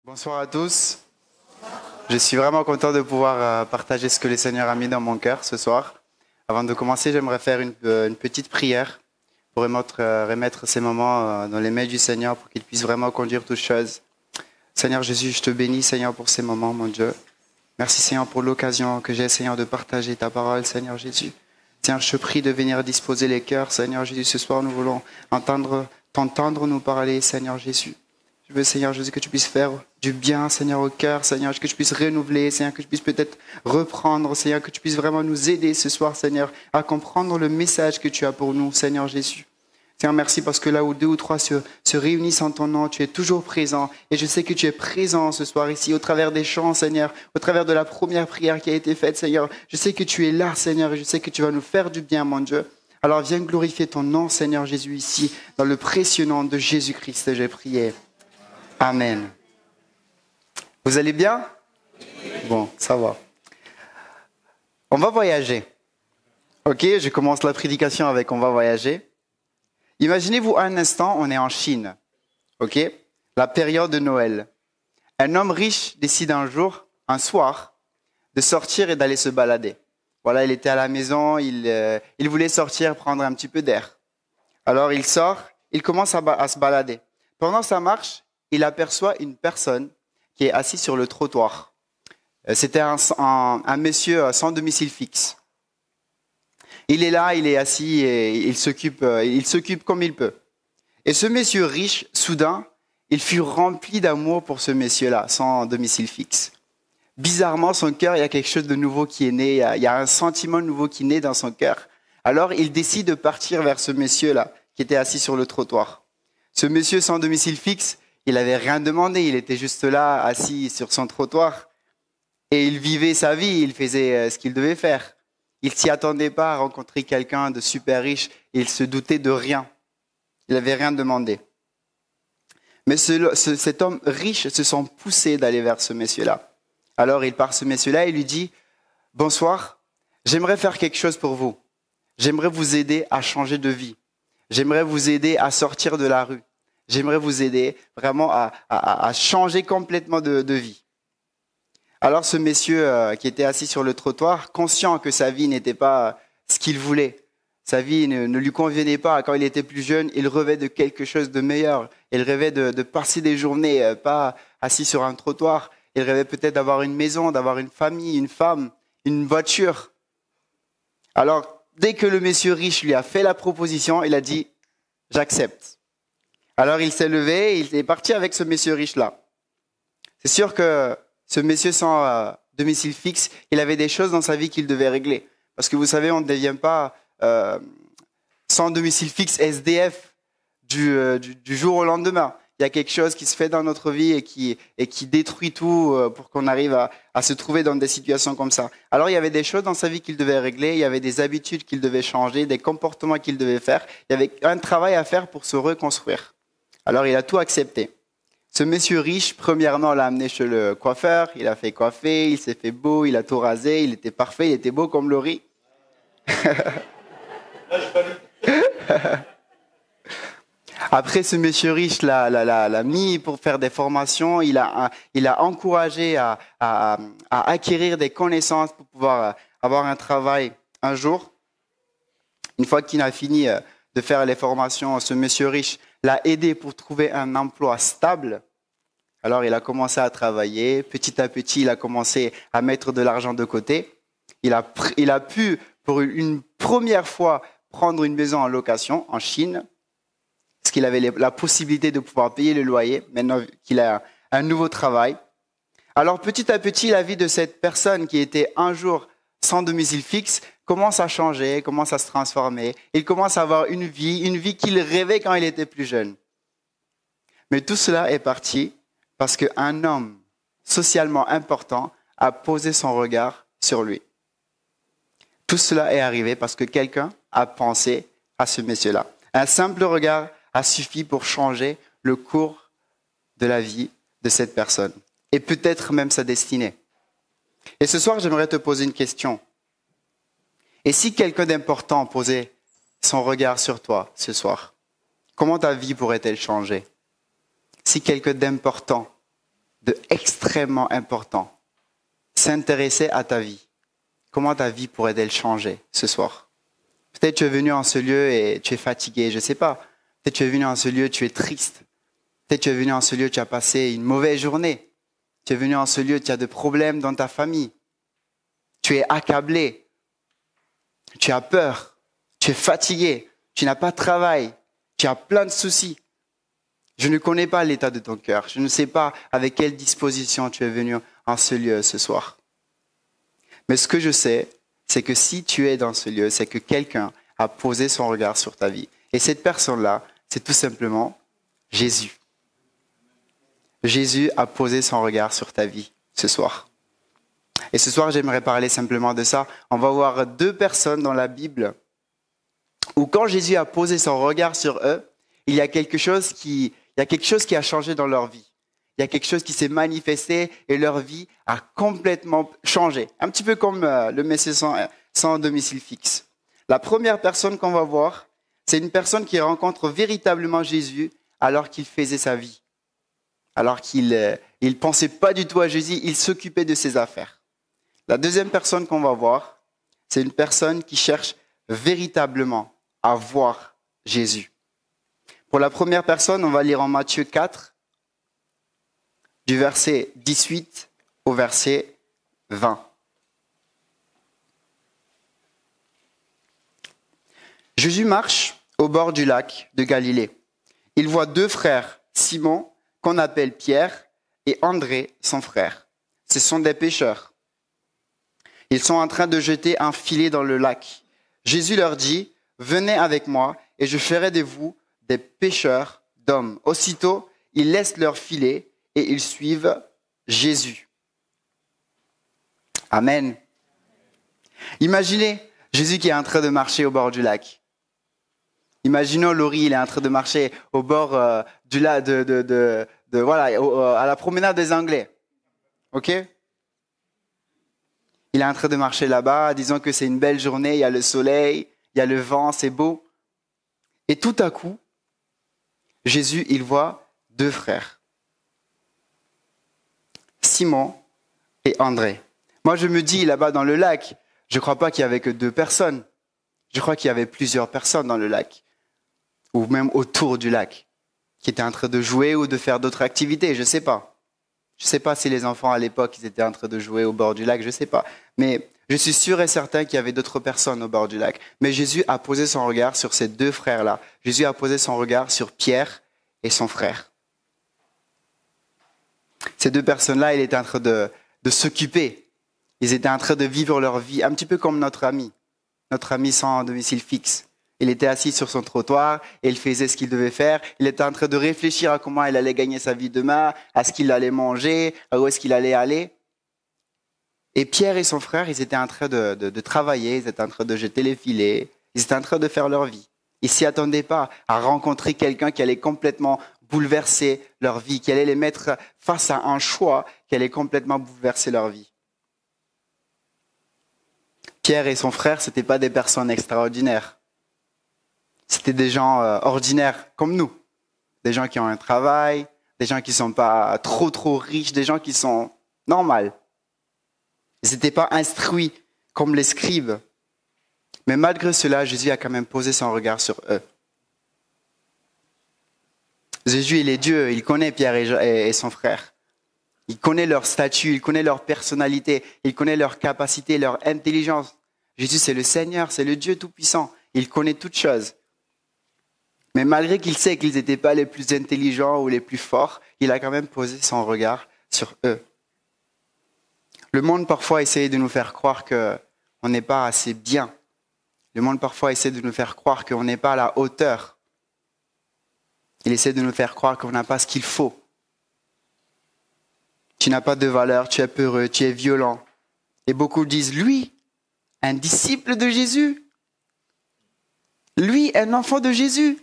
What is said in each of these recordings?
Bonsoir à tous. Je suis vraiment content de pouvoir partager ce que le Seigneur a mis dans mon cœur ce soir. Avant de commencer, j'aimerais faire une petite prière pour remettre ces moments dans les mains du Seigneur pour qu'il puisse vraiment conduire toutes choses. Seigneur Jésus, je te bénis, Seigneur, pour ces moments, mon Dieu. Merci, Seigneur, pour l'occasion que j'ai, Seigneur, de partager ta parole, Seigneur Jésus. Seigneur, je te prie de venir disposer les cœurs, Seigneur Jésus. Ce soir, nous voulons t'entendre nous parler, Seigneur Jésus. Je veux, Seigneur Jésus, que tu puisses faire du bien, Seigneur, au cœur, Seigneur, que tu puisses renouveler, Seigneur, que tu puisses peut-être reprendre, Seigneur, que tu puisses vraiment nous aider ce soir, Seigneur, à comprendre le message que tu as pour nous, Seigneur Jésus. Seigneur, merci parce que là où 2 ou 3 se réunissent en ton nom, tu es toujours présent. Et je sais que tu es présent ce soir ici, au travers des chants, Seigneur, au travers de la première prière qui a été faite, Seigneur. Je sais que tu es là, Seigneur, et je sais que tu vas nous faire du bien, mon Dieu. Alors viens glorifier ton nom, Seigneur Jésus, ici, dans le précieux nom de Jésus-Christ, j'ai prié. Amen. Vous allez bien? Bon, ça va. On va voyager. Ok, je commence la prédication avec on va voyager. Imaginez-vous un instant, on est en Chine. Ok, la période de Noël. Un homme riche décide un soir, de sortir et d'aller se balader. Voilà, il était à la maison, il voulait sortir, prendre un petit peu d'air. Alors il sort, il commence à se balader. Pendant sa marche, il aperçoit une personne qui est assise sur le trottoir. C'était un monsieur sans domicile fixe. Il est là, il est assis et il s'occupe comme il peut. Et ce monsieur riche, soudain, il fut rempli d'amour pour ce monsieur-là, sans domicile fixe. Bizarrement, son cœur, il y a quelque chose de nouveau qui est né, il y a un sentiment nouveau qui naît dans son cœur. Alors, il décide de partir vers ce monsieur-là, qui était assis sur le trottoir. Ce monsieur sans domicile fixe, il n'avait rien demandé, il était juste là, assis sur son trottoir. Et il vivait sa vie, il faisait ce qu'il devait faire. Il ne s'y attendait pas à rencontrer quelqu'un de super riche, il se doutait de rien. Il n'avait rien demandé. Mais cet homme riche se sent poussé d'aller vers ce monsieur-là. Alors il part ce monsieur-là et lui dit « Bonsoir, j'aimerais faire quelque chose pour vous. J'aimerais vous aider à changer de vie. J'aimerais vous aider à sortir de la rue. J'aimerais vous aider vraiment à changer complètement de vie. » Alors ce monsieur qui était assis sur le trottoir, conscient que sa vie n'était pas ce qu'il voulait, sa vie ne lui convenait pas. Quand il était plus jeune, il rêvait de quelque chose de meilleur. Il rêvait de passer des journées pas assis sur un trottoir. Il rêvait peut-être d'avoir une maison, d'avoir une famille, une femme, une voiture. Alors dès que le monsieur riche lui a fait la proposition, il a dit « J'accepte ». Alors il s'est levé et il est parti avec ce monsieur riche-là. C'est sûr que ce monsieur sans domicile fixe, il avait des choses dans sa vie qu'il devait régler. Parce que vous savez, on ne devient pas sans domicile fixe SDF du jour au lendemain. Il y a quelque chose qui se fait dans notre vie et qui détruit tout pour qu'on arrive à se trouver dans des situations comme ça. Alors il y avait des choses dans sa vie qu'il devait régler, il y avait des habitudes qu'il devait changer, des comportements qu'il devait faire. Il y avait un travail à faire pour se reconstruire. Alors il a tout accepté. Ce monsieur riche, premièrement, l'a amené chez le coiffeur, il a fait coiffer, il s'est fait beau, il a tout rasé, il était parfait, il était beau comme le riz. Après, ce monsieur riche l'a mis pour faire des formations, il a encouragé à acquérir des connaissances pour pouvoir avoir un travail un jour. Une fois qu'il a fini de faire les formations, ce monsieur riche l'a aidé pour trouver un emploi stable. Alors il a commencé à travailler, petit à petit il a commencé à mettre de l'argent de côté. Il a pu pour une première fois prendre une maison en location en Chine, parce qu'il avait la possibilité de pouvoir payer le loyer, maintenant qu'il a un nouveau travail. Alors petit à petit la vie de cette personne qui était un jour sans domicile fixe commence à changer, commence à se transformer. Il commence à avoir une vie qu'il rêvait quand il était plus jeune. Mais tout cela est parti parce qu'un homme socialement important a posé son regard sur lui. Tout cela est arrivé parce que quelqu'un a pensé à ce monsieur-là. Un simple regard a suffi pour changer le cours de la vie de cette personne et peut-être même sa destinée. Et ce soir, j'aimerais te poser une question. Et si quelqu'un d'important posait son regard sur toi ce soir, comment ta vie pourrait-elle changer? Si quelqu'un d'important de extrêmement important. S'intéresser à ta vie. Comment ta vie pourrait-elle changer ce soir? Peut-être tu es venu en ce lieu et tu es fatigué, je ne sais pas. Peut-être tu es venu en ce lieu, tu es triste. Peut-être tu es venu en ce lieu, tu as passé une mauvaise journée. Tu es venu en ce lieu, tu as des problèmes dans ta famille. Tu es accablé. Tu as peur. Tu es fatigué. Tu n'as pas de travail. Tu as plein de soucis. Je ne connais pas l'état de ton cœur. Je ne sais pas avec quelle disposition tu es venu en ce lieu ce soir. Mais ce que je sais, c'est que si tu es dans ce lieu, c'est que quelqu'un a posé son regard sur ta vie. Et cette personne-là, c'est tout simplement Jésus. Jésus a posé son regard sur ta vie ce soir. Et ce soir, j'aimerais parler simplement de ça. On va voir deux personnes dans la Bible où quand Jésus a posé son regard sur eux, il y a quelque chose qui a changé dans leur vie. Il y a quelque chose qui s'est manifesté et leur vie a complètement changé. Un petit peu comme le Messie sans domicile fixe. La première personne qu'on va voir, c'est une personne qui rencontre véritablement Jésus alors qu'il faisait sa vie. Alors qu'il ne pensait pas du tout à Jésus, il s'occupait de ses affaires. La deuxième personne qu'on va voir, c'est une personne qui cherche véritablement à voir Jésus. Pour la première personne, on va lire en Matthieu 4, du verset 18 au verset 20. Jésus marche au bord du lac de Galilée. Il voit deux frères, Simon, qu'on appelle Pierre, et André, son frère. Ce sont des pêcheurs. Ils sont en train de jeter un filet dans le lac. Jésus leur dit, « Venez avec moi, et je ferai de vous des pêcheurs d'hommes. » Aussitôt, ils laissent leur filet et ils suivent Jésus. Amen. Imaginez Jésus qui est en train de marcher au bord du lac. Imaginons Laurie, il est en train de marcher au bord du lac, à la promenade des Anglais. Ok? Il est en train de marcher là-bas, disons que c'est une belle journée, il y a le soleil, il y a le vent, c'est beau. Et tout à coup, Jésus, il voit deux frères, Simon et André. Moi, je me dis là-bas dans le lac, je ne crois pas qu'il y avait que deux personnes. Je crois qu'il y avait plusieurs personnes dans le lac, ou même autour du lac, qui étaient en train de jouer ou de faire d'autres activités, je ne sais pas. Je ne sais pas si les enfants à l'époque, ils étaient en train de jouer au bord du lac, je ne sais pas. Mais je suis sûr et certain qu'il y avait d'autres personnes au bord du lac. Mais Jésus a posé son regard sur ces deux frères-là. Jésus a posé son regard sur Pierre et son frère. Ces deux personnes-là, ils étaient en train de s'occuper. Ils étaient en train de vivre leur vie, un petit peu comme notre ami sans domicile fixe. Il était assis sur son trottoir et il faisait ce qu'il devait faire. Il était en train de réfléchir à comment il allait gagner sa vie demain, à ce qu'il allait manger, à où est-ce qu'il allait aller. Et Pierre et son frère, ils étaient en train de travailler, ils étaient en train de jeter les filets, ils étaient en train de faire leur vie. Ils ne s'y attendaient pas à rencontrer quelqu'un qui allait complètement bouleverser leur vie, qui allait les mettre face à un choix qui allait complètement bouleverser leur vie. Pierre et son frère, ce n'étaient pas des personnes extraordinaires. C'était des gens ordinaires comme nous. Des gens qui ont un travail, des gens qui ne sont pas trop riches, des gens qui sont normaux. Ils n'étaient pas instruits comme les scribes. Mais malgré cela, Jésus a quand même posé son regard sur eux. Jésus, il est Dieu, il connaît Pierre et son frère. Il connaît leur statut, il connaît leur personnalité, il connaît leur capacité, leur intelligence. Jésus, c'est le Seigneur, c'est le Dieu Tout-Puissant. Il connaît toutes choses. Mais malgré qu'il sait qu'ils n'étaient pas les plus intelligents ou les plus forts, il a quand même posé son regard sur eux. Le monde parfois essaie de nous faire croire qu'on n'est pas assez bien. Le monde parfois essaie de nous faire croire qu'on n'est pas à la hauteur. Il essaie de nous faire croire qu'on n'a pas ce qu'il faut. Tu n'as pas de valeur, tu es peureux, tu es violent. Et beaucoup disent, lui, un disciple de Jésus. Lui, un enfant de Jésus.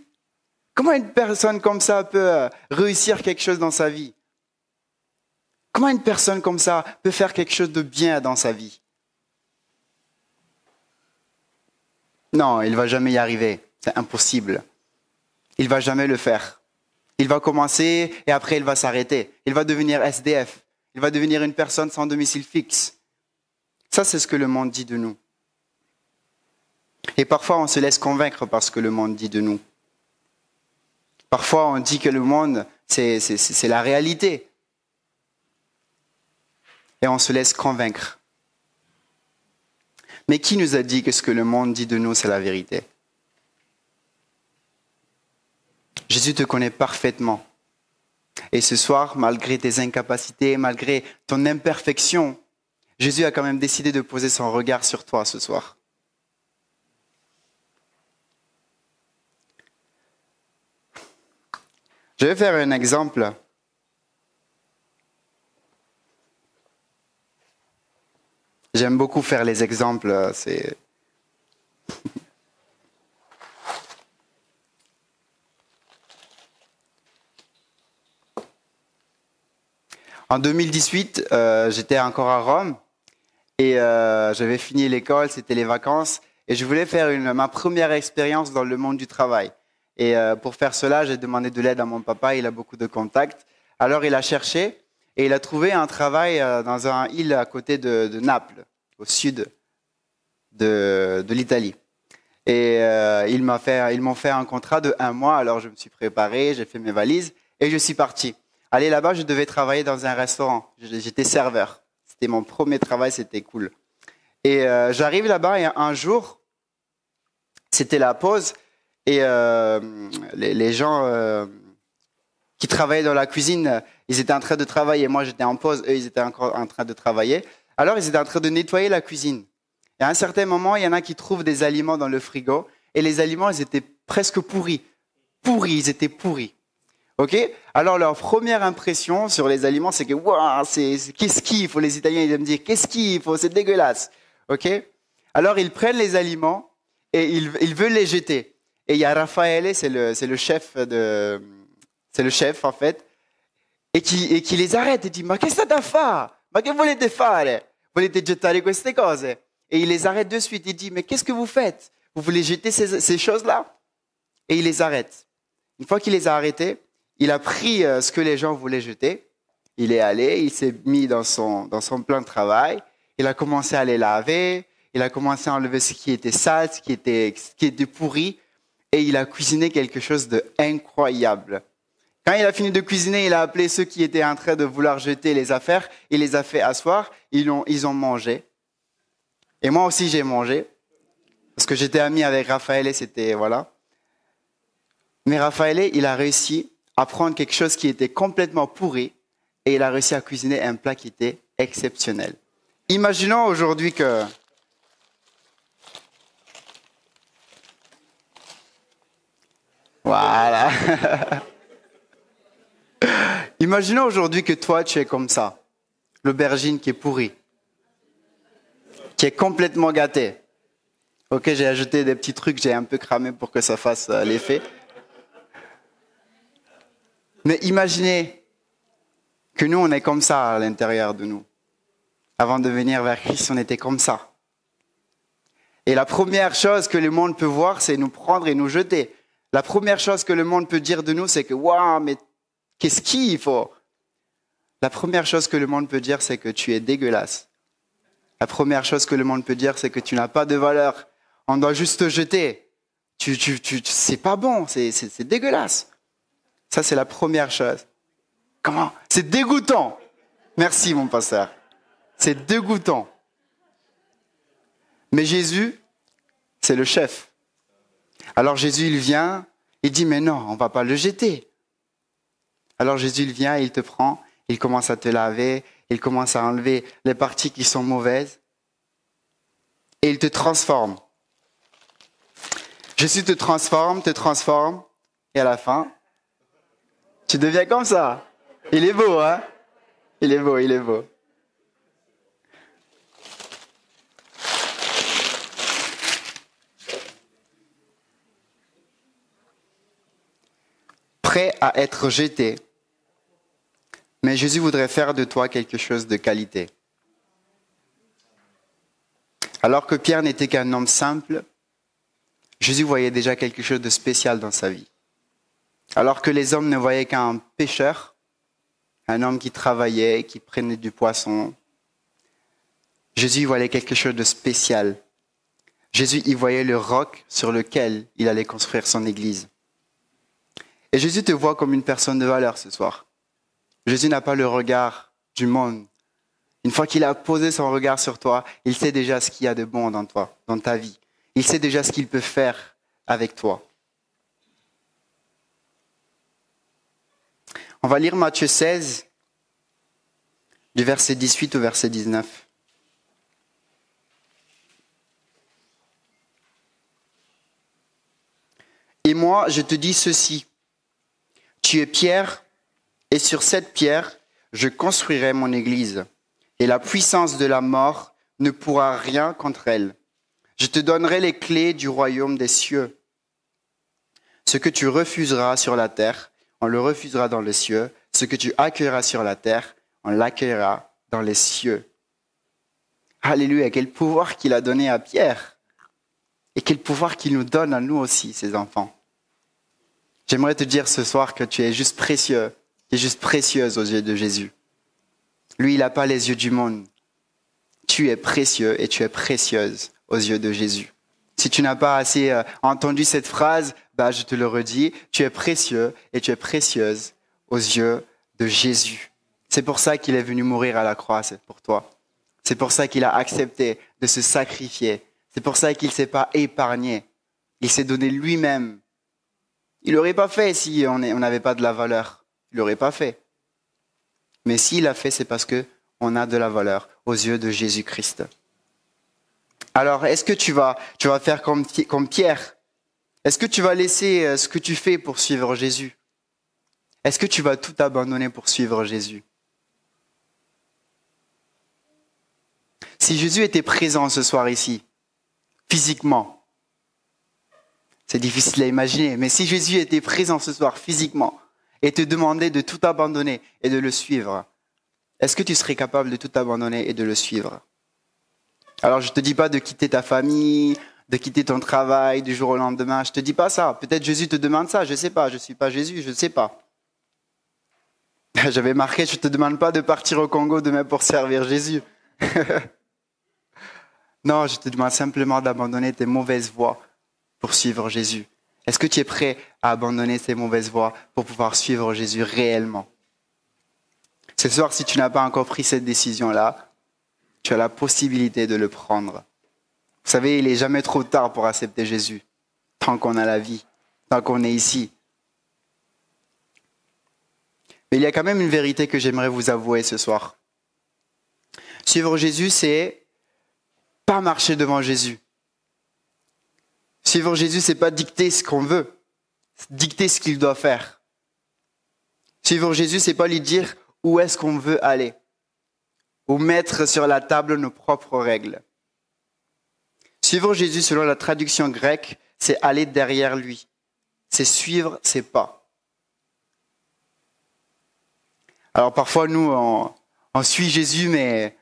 Comment une personne comme ça peut réussir quelque chose dans sa vie? Comment une personne comme ça peut faire quelque chose de bien dans sa vie? Non, il ne va jamais y arriver. C'est impossible. Il ne va jamais le faire. Il va commencer et après il va s'arrêter. Il va devenir SDF. Il va devenir une personne sans domicile fixe. Ça, c'est ce que le monde dit de nous. Et parfois, on se laisse convaincre par ce que le monde dit de nous. Parfois, on dit que le monde, c'est la réalité. Et on se laisse convaincre. Mais qui nous a dit que ce que le monde dit de nous, c'est la vérité? Jésus te connaît parfaitement. Et ce soir, malgré tes incapacités, malgré ton imperfection, Jésus a quand même décidé de poser son regard sur toi ce soir. Je vais faire un exemple. J'aime beaucoup faire les exemples. En 2018, j'étais encore à Rome et j'avais fini l'école, c'était les vacances et je voulais faire ma première expérience dans le monde du travail. Et pour faire cela, j'ai demandé de l'aide à mon papa, il a beaucoup de contacts. Alors il a cherché et il a trouvé un travail dans une île à côté de Naples, au sud de l'Italie. Et ils m'ont fait un contrat de 1 mois, alors je me suis préparé, j'ai fait mes valises et je suis parti. Aller là-bas, je devais travailler dans un restaurant, j'étais serveur. C'était mon premier travail, c'était cool. Et j'arrive là-bas et un jour, c'était la pause. Et les gens qui travaillaient dans la cuisine, ils étaient en train de travailler. Moi, j'étais en pause, eux, ils étaient encore en train de travailler. Alors, ils étaient en train de nettoyer la cuisine. Et à un certain moment, il y en a qui trouvent des aliments dans le frigo. Et les aliments, ils étaient presque pourris. Ils étaient pourris. OK? Alors, leur première impression sur les aliments, c'est que, waouh, qu'est-ce qu'il faut? Les Italiens, ils aiment dire, qu'est-ce qu'il faut? C'est dégueulasse. OK? Alors, ils prennent les aliments et ils veulent les jeter. Et il y a Raffaele, c'est le chef en fait, et qui les arrête et dit: Ma che state a fare? Ma che volete fare? Volete gettare queste cose? Et il les arrête de suite. Il dit: Mais qu'est-ce que vous faites? Vous voulez jeter ces choses-là? Et il les arrête. Une fois qu'il les a arrêtés, il a pris ce que les gens voulaient jeter. Il est allé, il s'est mis dans son plan de travail. Il a commencé à les laver. Il a commencé à enlever ce qui était sale, ce qui était pourri. Et il a cuisiné quelque chose d'incroyable. Quand il a fini de cuisiner, il a appelé ceux qui étaient en train de vouloir jeter les affaires. Il les a fait asseoir. Ils ont mangé. Et moi aussi, j'ai mangé. Parce que j'étais ami avec Raffaele, c'était, voilà. Mais Raffaele, il a réussi à prendre quelque chose qui était complètement pourri et il a réussi à cuisiner un plat qui était exceptionnel. Imaginons aujourd'hui que... Voilà. Imaginons aujourd'hui que toi, tu es comme ça. L'aubergine qui est pourrie. Qui est complètement gâtée. Ok, j'ai ajouté des petits trucs, j'ai un peu cramé pour que ça fasse l'effet. Mais imaginez que nous, on est comme ça à l'intérieur de nous. Avant de venir vers Christ, on était comme ça. Et la première chose que le monde peut voir, c'est nous prendre et nous jeter. La première chose que le monde peut dire de nous, c'est que « Waouh, mais qu'est-ce qu'il faut ?» La première chose que le monde peut dire, c'est que tu es dégueulasse. La première chose que le monde peut dire, c'est que tu n'as pas de valeur. On doit juste te jeter. C'est pas bon, c'est dégueulasse. Ça, c'est la première chose. Comment? C'est dégoûtant. Merci, mon pasteur. C'est dégoûtant. Mais Jésus, c'est le chef. Alors Jésus, il vient, il dit, mais non, on ne va pas le jeter. Alors Jésus, il vient, il te prend, il commence à te laver, il commence à enlever les parties qui sont mauvaises et il te transforme. Jésus te transforme, et à la fin, tu deviens comme ça. Il est beau, hein? Il est beau, il est beau. Prêt à être jeté. Mais Jésus voudrait faire de toi quelque chose de qualité. Alors que Pierre n'était qu'un homme simple, Jésus voyait déjà quelque chose de spécial dans sa vie. Alors que les hommes ne voyaient qu'un pêcheur, un homme qui travaillait, qui prenait du poisson, Jésus y voyait quelque chose de spécial. Jésus y voyait le roc sur lequel il allait construire son église. Et Jésus te voit comme une personne de valeur ce soir. Jésus n'a pas le regard du monde. Une fois qu'il a posé son regard sur toi, il sait déjà ce qu'il y a de bon dans toi, dans ta vie. Il sait déjà ce qu'il peut faire avec toi. On va lire Matthieu 16, du verset 18 au verset 19. Et moi, je te dis ceci. Tu es Pierre, et sur cette pierre, je construirai mon église. Et la puissance de la mort ne pourra rien contre elle. Je te donnerai les clés du royaume des cieux. Ce que tu refuseras sur la terre, on le refusera dans les cieux. Ce que tu accueilleras sur la terre, on l'accueillera dans les cieux. Alléluia, quel pouvoir qu'il a donné à Pierre. Et quel pouvoir qu'il nous donne à nous aussi, ses enfants. J'aimerais te dire ce soir que tu es juste précieux. Tu es juste précieuse aux yeux de Jésus. Lui, il n'a pas les yeux du monde. Tu es précieux et tu es précieuse aux yeux de Jésus. Si tu n'as pas assez entendu cette phrase, je te le redis, tu es précieux et tu es précieuse aux yeux de Jésus. C'est pour ça qu'il est venu mourir à la croix, c'est pour toi. C'est pour ça qu'il a accepté de se sacrifier. C'est pour ça qu'il ne s'est pas épargné. Il s'est donné lui-même. Il n'aurait pas fait si on n'avait pas de la valeur. Il n'aurait pas fait. Mais s'il l'a fait, c'est parce qu'on a de la valeur aux yeux de Jésus-Christ. Alors, est-ce que tu vas faire comme Pierre? Est-ce que tu vas laisser ce que tu fais pour suivre Jésus? Est-ce que tu vas tout abandonner pour suivre Jésus? Si Jésus était présent ce soir ici, physiquement, c'est difficile à imaginer, mais si Jésus était présent ce soir physiquement et te demandait de tout abandonner et de le suivre, est-ce que tu serais capable de tout abandonner et de le suivre? Alors je ne te dis pas de quitter ta famille, de quitter ton travail du jour au lendemain, je ne te dis pas ça. Peut-être Jésus te demande ça, je ne sais pas, je ne suis pas Jésus, je ne sais pas. J'avais marqué, je ne te demande pas de partir au Congo demain pour servir Jésus. Non, je te demande simplement d'abandonner tes mauvaises voies pour suivre Jésus. Est-ce que tu es prêt à abandonner ces mauvaises voies pour pouvoir suivre Jésus réellement? Ce soir, si tu n'as pas encore pris cette décision-là, tu as la possibilité de le prendre. Vous savez, il n'est jamais trop tard pour accepter Jésus, tant qu'on a la vie, tant qu'on est ici. Mais il y a quand même une vérité que j'aimerais vous avouer ce soir. Suivre Jésus, c'est pas marcher devant Jésus. Suivre Jésus, c'est pas dicter ce qu'on veut, dicter ce qu'il doit faire. Suivre Jésus, c'est pas lui dire où est-ce qu'on veut aller, ou mettre sur la table nos propres règles. Suivre Jésus, selon la traduction grecque, c'est aller derrière lui. C'est suivre ses pas. Alors parfois, nous, on suit Jésus, mais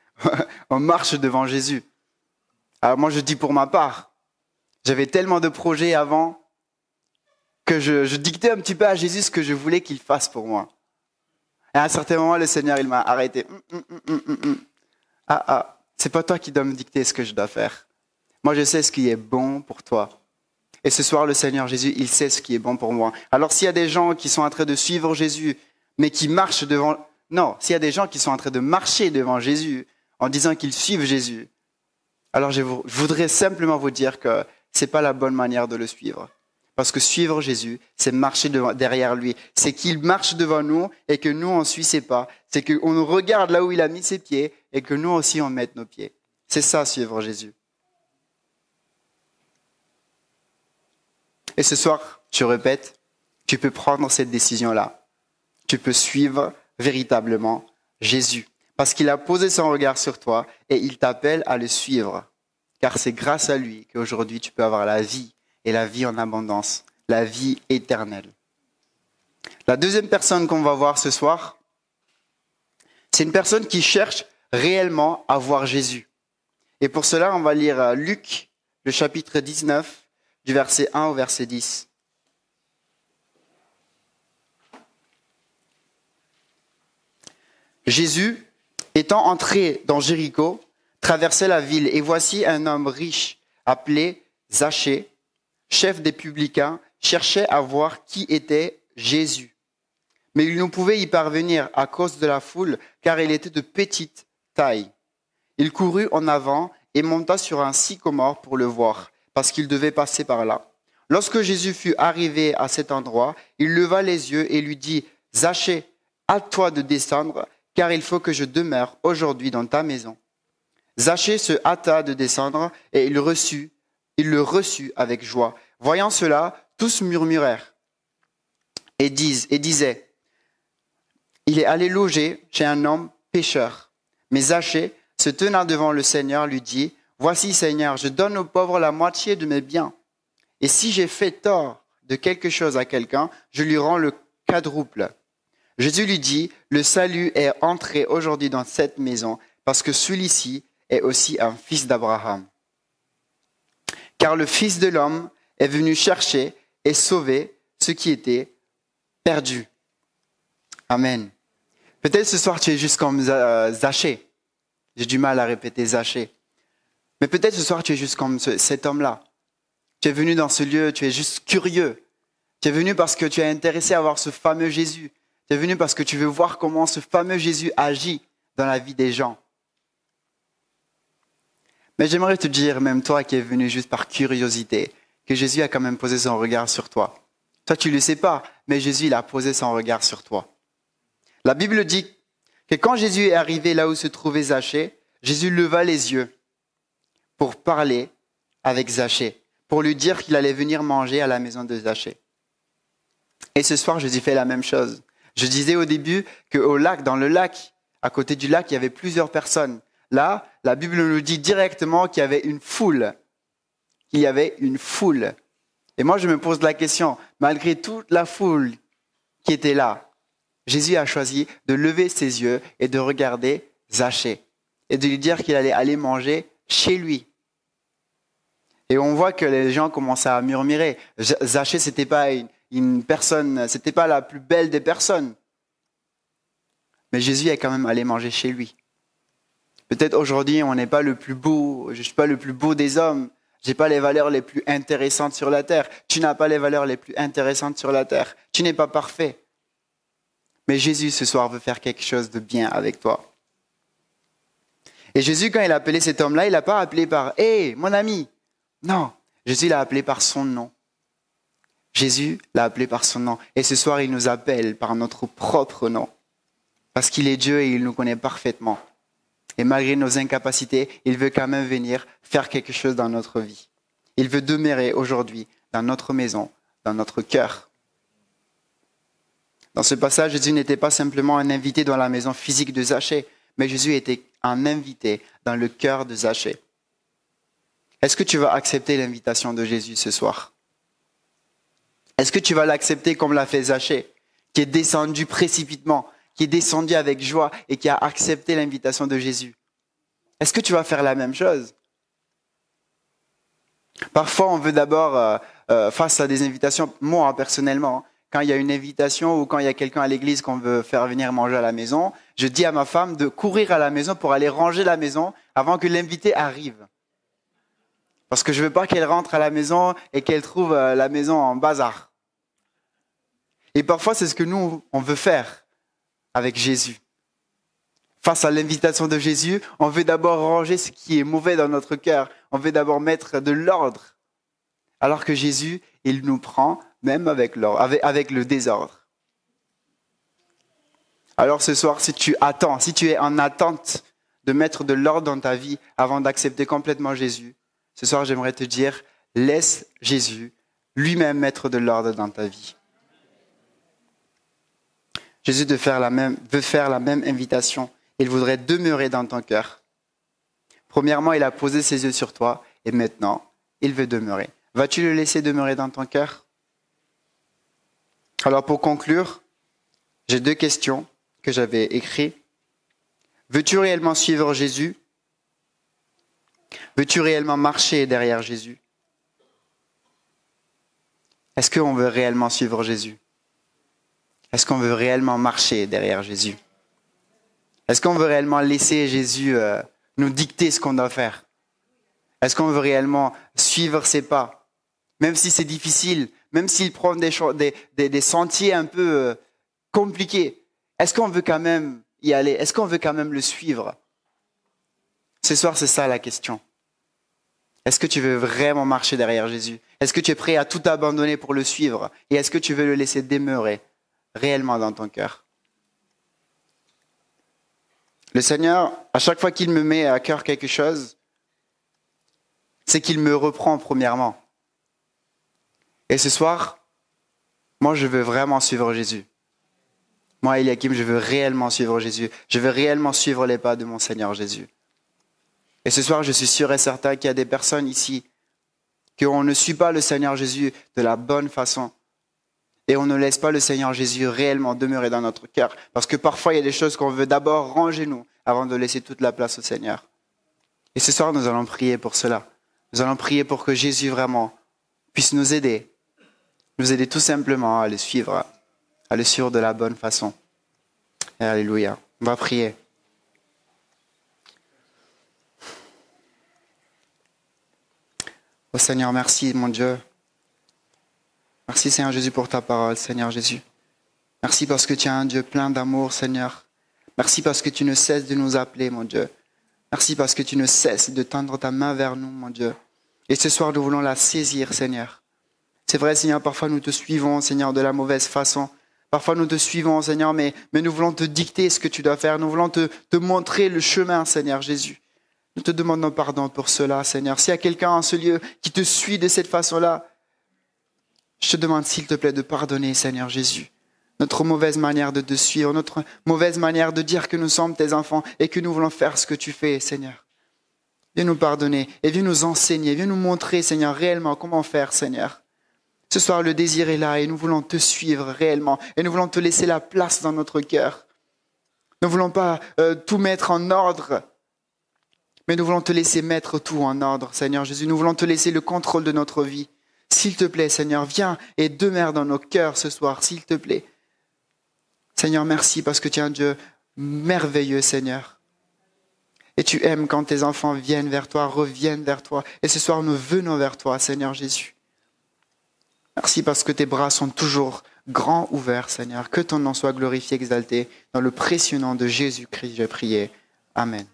on marche devant Jésus. Alors moi, je dis pour ma part, j'avais tellement de projets avant que je dictais un petit peu à Jésus ce que je voulais qu'il fasse pour moi. Et à un certain moment, le Seigneur, il m'a arrêté. C'est pas toi qui dois me dicter ce que je dois faire. Moi, je sais ce qui est bon pour toi. Et ce soir, le Seigneur Jésus, il sait ce qui est bon pour moi. Alors s'il y a des gens qui sont en train de suivre Jésus, mais qui marchent devant... Non, s'il y a des gens qui sont en train de marcher devant Jésus, en disant qu'ils suivent Jésus, alors je voudrais simplement vous dire que ce n'est pas la bonne manière de le suivre. Parce que suivre Jésus, c'est marcher derrière lui. C'est qu'il marche devant nous et que nous, on suit ses pas. C'est qu'on regarde là où il a mis ses pieds et que nous aussi, on mette nos pieds. C'est ça, suivre Jésus. Et ce soir, je répète, tu peux prendre cette décision-là. Tu peux suivre véritablement Jésus. Parce qu'il a posé son regard sur toi et il t'appelle à le suivre. Car c'est grâce à lui qu'aujourd'hui tu peux avoir la vie et la vie en abondance, la vie éternelle. La deuxième personne qu'on va voir ce soir, c'est une personne qui cherche réellement à voir Jésus. Et pour cela, on va lire Luc, le chapitre 19, du verset 1 au verset 10. Jésus, étant entré dans Jéricho, traversait la ville, et voici un homme riche appelé Zachée, chef des publicains, cherchait à voir qui était Jésus. Mais il ne pouvait y parvenir à cause de la foule, car il était de petite taille. Il courut en avant et monta sur un sycomore pour le voir, parce qu'il devait passer par là. Lorsque Jésus fut arrivé à cet endroit, il leva les yeux et lui dit, « Zachée, hâte-toi de descendre, car il faut que je demeure aujourd'hui dans ta maison. » Zachée se hâta de descendre et il le reçut avec joie. Voyant cela, tous murmurèrent et disaient, « Il est allé loger chez un homme pécheur. » Mais Zachée, se tenant devant le Seigneur, lui dit, « Voici, Seigneur, je donne aux pauvres la moitié de mes biens. Et si j'ai fait tort de quelque chose à quelqu'un, je lui rends le quadruple. » Jésus lui dit, « Le salut est entré aujourd'hui dans cette maison, parce que celui-ci est aussi un fils d'Abraham. Car le Fils de l'homme est venu chercher et sauver ce qui était perdu. » Amen. Peut-être ce soir tu es juste comme Zachée. J'ai du mal à répéter Zachée. Mais peut-être ce soir tu es juste comme cet homme-là. Tu es venu dans ce lieu, tu es juste curieux. Tu es venu parce que tu es intéressé à voir ce fameux Jésus. Tu es venu parce que tu veux voir comment ce fameux Jésus agit dans la vie des gens. Mais j'aimerais te dire, même toi qui es venu juste par curiosité, que Jésus a quand même posé son regard sur toi. Toi, tu ne le sais pas, mais Jésus il a posé son regard sur toi. La Bible dit que quand Jésus est arrivé là où se trouvait Zachée, Jésus leva les yeux pour parler avec Zachée, pour lui dire qu'il allait venir manger à la maison de Zachée. Et ce soir, Jésus fait la même chose. Je disais au début qu'au lac, dans le lac, à côté du lac, il y avait plusieurs personnes. Là, la Bible nous dit directement qu'il y avait une foule. Il y avait une foule. Et moi, je me pose la question, malgré toute la foule qui était là, Jésus a choisi de lever ses yeux et de regarder Zachée et de lui dire qu'il allait aller manger chez lui. Et on voit que les gens commençaient à murmurer. Zachée, c'était pas une personne, c'était pas la plus belle des personnes. Mais Jésus est quand même allé manger chez lui. Peut-être aujourd'hui, on n'est pas le plus beau, je ne suis pas le plus beau des hommes, je n'ai pas les valeurs les plus intéressantes sur la terre. Tu n'as pas les valeurs les plus intéressantes sur la terre. Tu n'es pas parfait. Mais Jésus, ce soir, veut faire quelque chose de bien avec toi. Et Jésus, quand il a appelé cet homme-là, il l'a pas appelé par « Hé, mon ami !» Non, Jésus l'a appelé par son nom. Jésus l'a appelé par son nom. Et ce soir, il nous appelle par notre propre nom. Parce qu'il est Dieu et il nous connaît parfaitement. Et malgré nos incapacités, il veut quand même venir faire quelque chose dans notre vie. Il veut demeurer aujourd'hui dans notre maison, dans notre cœur. Dans ce passage, Jésus n'était pas simplement un invité dans la maison physique de Zachée, mais Jésus était un invité dans le cœur de Zachée. Est-ce que tu vas accepter l'invitation de Jésus ce soir? Est-ce que tu vas l'accepter comme l'a fait Zachée, qui est descendu précipitamment, qui est descendu avec joie et qui a accepté l'invitation de Jésus? Est-ce que tu vas faire la même chose? Parfois, on veut d'abord, face à des invitations, moi personnellement, quand il y a une invitation ou quand il y a quelqu'un à l'église qu'on veut faire venir manger à la maison, je dis à ma femme de courir à la maison pour aller ranger la maison avant que l'invité arrive. Parce que je ne veux pas qu'elle rentre à la maison et qu'elle trouve la maison en bazar. Et parfois, c'est ce que nous, on veut faire avec Jésus. Face à l'invitation de Jésus, on veut d'abord ranger ce qui est mauvais dans notre cœur. On veut d'abord mettre de l'ordre. Alors que Jésus, il nous prend même avec le désordre. Alors ce soir, si tu attends, si tu es en attente de mettre de l'ordre dans ta vie avant d'accepter complètement Jésus, ce soir, j'aimerais te dire, laisse Jésus lui-même mettre de l'ordre dans ta vie. Jésus veut faire la même invitation. Il voudrait demeurer dans ton cœur. Premièrement, il a posé ses yeux sur toi et maintenant, il veut demeurer. Vas-tu le laisser demeurer dans ton cœur? Alors pour conclure, j'ai 2 questions que j'avais écrites. Veux-tu réellement suivre Jésus? Veux-tu réellement marcher derrière Jésus? Est-ce qu'on veut réellement suivre Jésus? Est-ce qu'on veut réellement marcher derrière Jésus? Est-ce qu'on veut réellement laisser Jésus nous dicter ce qu'on doit faire? Est-ce qu'on veut réellement suivre ses pas? Même si c'est difficile, même s'il prend des sentiers un peu compliqués, est-ce qu'on veut quand même y aller? Est-ce qu'on veut quand même le suivre? Ce soir, c'est ça la question. Est-ce que tu veux vraiment marcher derrière Jésus? Est-ce que tu es prêt à tout abandonner pour le suivre? Et est-ce que tu veux le laisser demeurer réellement dans ton cœur? Le Seigneur, à chaque fois qu'il me met à cœur quelque chose, c'est qu'il me reprend premièrement. Et ce soir, moi, je veux vraiment suivre Jésus. Moi, Eliakim, je veux réellement suivre Jésus. Je veux réellement suivre les pas de mon Seigneur Jésus. Et ce soir, je suis sûr et certain qu'il y a des personnes ici qu'on ne suit pas le Seigneur Jésus de la bonne façon. Et on ne laisse pas le Seigneur Jésus réellement demeurer dans notre cœur. Parce que parfois, il y a des choses qu'on veut d'abord ranger nous avant de laisser toute la place au Seigneur. Et ce soir, nous allons prier pour cela. Nous allons prier pour que Jésus vraiment puisse nous aider tout simplement à le suivre de la bonne façon. Et alléluia. On va prier. Oh Seigneur, merci mon Dieu. Merci Seigneur Jésus pour ta parole, Seigneur Jésus. Merci parce que tu es un Dieu plein d'amour, Seigneur. Merci parce que tu ne cesses de nous appeler, mon Dieu. Merci parce que tu ne cesses de tendre ta main vers nous, mon Dieu. Et ce soir, nous voulons la saisir, Seigneur. C'est vrai, Seigneur, parfois nous te suivons, Seigneur, de la mauvaise façon. Parfois nous te suivons, Seigneur, mais nous voulons te dicter ce que tu dois faire. Nous voulons te montrer le chemin, Seigneur Jésus. Nous te demandons pardon pour cela, Seigneur. S'il y a quelqu'un en ce lieu qui te suit de cette façon-là, je te demande, s'il te plaît, de pardonner, Seigneur Jésus, notre mauvaise manière de te suivre, notre mauvaise manière de dire que nous sommes tes enfants et que nous voulons faire ce que tu fais, Seigneur. Viens nous pardonner et viens nous enseigner, viens nous montrer, Seigneur, réellement comment faire, Seigneur. Ce soir, le désir est là et nous voulons te suivre réellement et nous voulons te laisser la place dans notre cœur. Nous ne voulons pas tout mettre en ordre, mais nous voulons te laisser mettre tout en ordre, Seigneur Jésus. Nous voulons te laisser le contrôle de notre vie. S'il te plaît, Seigneur, viens et demeure dans nos cœurs ce soir, s'il te plaît. Seigneur, merci parce que tu es un Dieu merveilleux, Seigneur. Et tu aimes quand tes enfants viennent vers toi, reviennent vers toi. Et ce soir, nous venons vers toi, Seigneur Jésus. Merci parce que tes bras sont toujours grands ouverts, Seigneur. Que ton nom soit glorifié, exalté. Dans le précieux nom de Jésus-Christ, j'ai prié. Amen.